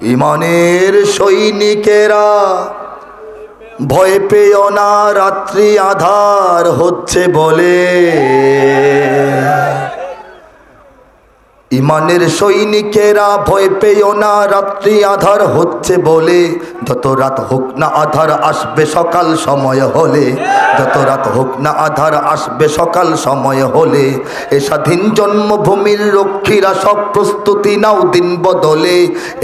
ইমানের সৈনিকেরা ভয় পেও না, রাত্রি আধার হচ্ছে বলে। ইমানের সৈনিকেরা ভয় পেও না, রাত্রি আধার হচ্ছে বলে। যত রাত হোক না আধার আসবে সকাল সময় হলে। যত রাত হোক না আধার আসবে সকাল সময় হলে। এ স্বাধীন জন্মভূমির রক্ষীরা সব প্রস্তুতি নাও দিন বদলে।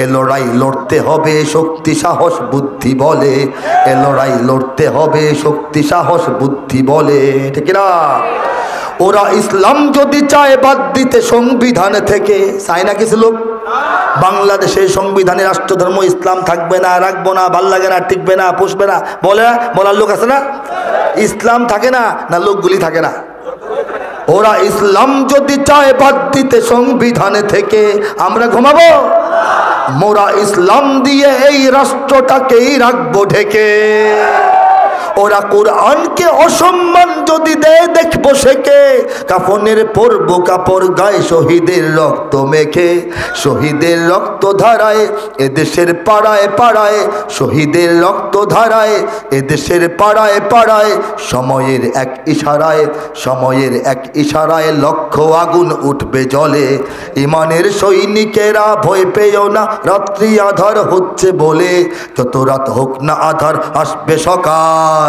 এ লড়াই লড়তে হবে শক্তি সাহস বুদ্ধি বলে। এ লড়াই লড়তে হবে শক্তি সাহস বুদ্ধি বলে। ঠিক না? ওরা ইসলাম যদি চায় বাদ দিতে সংবিধান থেকে, চায় না কিছু লোক। বাংলাদেশের সংবিধানে রাষ্ট্রধর্ম ইসলাম থাকবে না, রাখবো না, ভাল লাগে না, টিকবে না, পুষবে না বলার লোক আছে না? ইসলাম থাকে না, না লোকগুলি থাকে না? ওরা ইসলাম যদি চায় বাদ দিতে সংবিধানে থেকে, আমরা ঘুমাবো? মোরা ইসলাম দিয়ে এই রাষ্ট্রটাকেই রাখবো ঢেকে। ওরা কোরআনকে অসম্মান যদি দেয় দেখবো সেকে। কাফনের পরবো কাপড় গায়ে শহীদের রক্ত মেখে। শহীদের রক্ত ধারায় এদেশের পাড়ায় পাড়ায়। শহীদের রক্ত ধারায় এদেশের পাড়ায় পাড়ায়। সময়ের এক ইশারায়, সময়ের এক ইশারায় লক্ষ আগুন উঠবে জলে। ইমানের সৈনিকেরা ভয় পেও না, রাত্রি আধার হচ্ছে বলে। যত রাত হোক না আধার আসবে সকাল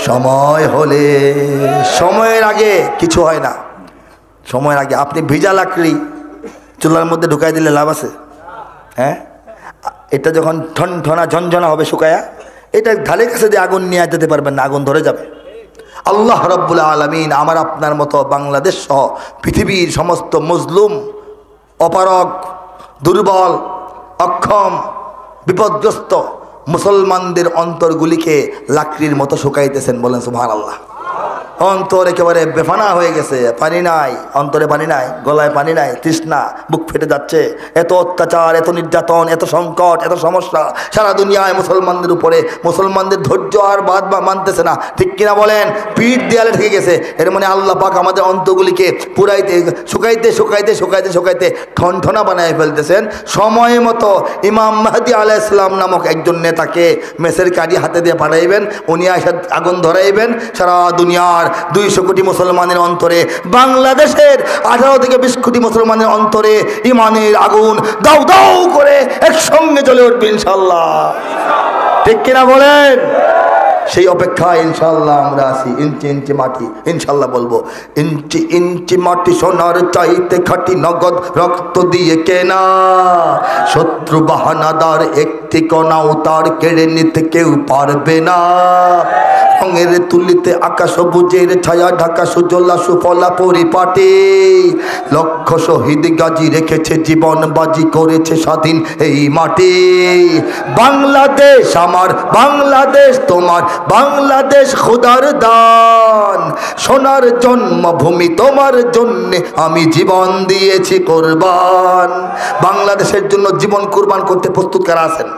সময় হলে। সময়ের আগে কিছু হয় না। সময়ের আগে আপনি ভিজা লাকড়ি চুলার মধ্যে ঢুকাই দিলে লাভ আছে? হ্যাঁ, এটা যখন ঠনঠনা ঝনঝনা হবে শুকায়া, এটা ঢালের কাছে দিয়ে আগুন নিয়ে যেতে পারবেন না, আগুন ধরে যাবে। আল্লাহ রাব্বুল আলামিন আমার আপনার মতো বাংলাদেশ সহ পৃথিবীর সমস্ত মজলুম, অপারগ, দুর্বল, অক্ষম, বিপদগ্রস্ত মুসলমানদের অন্তরগুলিকে লাকড়ির মতো শুকাইতেছেন। বলেন সুবহানাল্লাহ। অন্তর একেবারে বেফানা হয়ে গেছে, পানি নাই, অন্তরে পানি নাই, গলায় পানি নাই, তৃষ্ণা, বুক ফেটে যাচ্ছে। এত অত্যাচার, এত নির্যাতন, এত সংকট, এত সমস্যা সারা দুনিয়ায় মুসলমানদের উপরে। মুসলমানদের ধৈর্য আর বাদ বা মানতেছে না, ঠিক কিনা বলেন? পিঠ দেয়ালে ঠেকে গেছে। এর মানে আল্লাহ পাক আমাদের অন্তরগুলিকে পুরাইতে শুকাইতে শুকাইতে শুকাইতে শুকাইতে ঠনঠনা বানায় ফেলতেছেন। সময় মতো ইমাম মাহদী আলাইহিস সালাম নামক একজন নেতাকে মেসের কাঠি হাতে দিয়ে পাঠাইবেন, উনি এসে আগুন ধরাইবেন। সারা দুনিয়ার 200 কোটি মুসলমানের অন্তরে, বাংলাদেশের 18 থেকে 20 কোটি মুসলমানের অন্তরে ইমানের আগুন দাউ দাউ করে একসঙ্গে জ্বলে উঠবে ইনশাআল্লাহ। ঠিক কিনা বলেন? সেই অপেক্ষায় ইনশাআল্লাহ আমরা আছি। ইঞ্চি ইঞ্চি মাটি ইনশাআল্লাহ বলবো। ইঞ্চি ইঞ্চি মাটি সোনার চাইতে খাঁটি, নগদ রক্ত দিয়ে কেনা। শত্রু বাহানাদার একটি কণাও তার কেড়ে নিতে কেউ পারবে না। রঙের তুলিতে আকাশ সবুজের ছায়া ঢাকা, সুজলা সুফলা পরিপাটি। লক্ষ শহীদ গাজী রেখেছে জীবন বাজি, করেছে স্বাধীন এই মাটি। বাংলাদেশ আমার, বাংলাদেশ তোমার, বাংলাদেশ খোদার দান। সোনার জন্মভূমি তোমার জন্যে আমি জীবন দিয়েছি কোরবান। বাংলাদেশের জন্য জীবন কোরবান করতে প্রস্তুত কারা আছেন?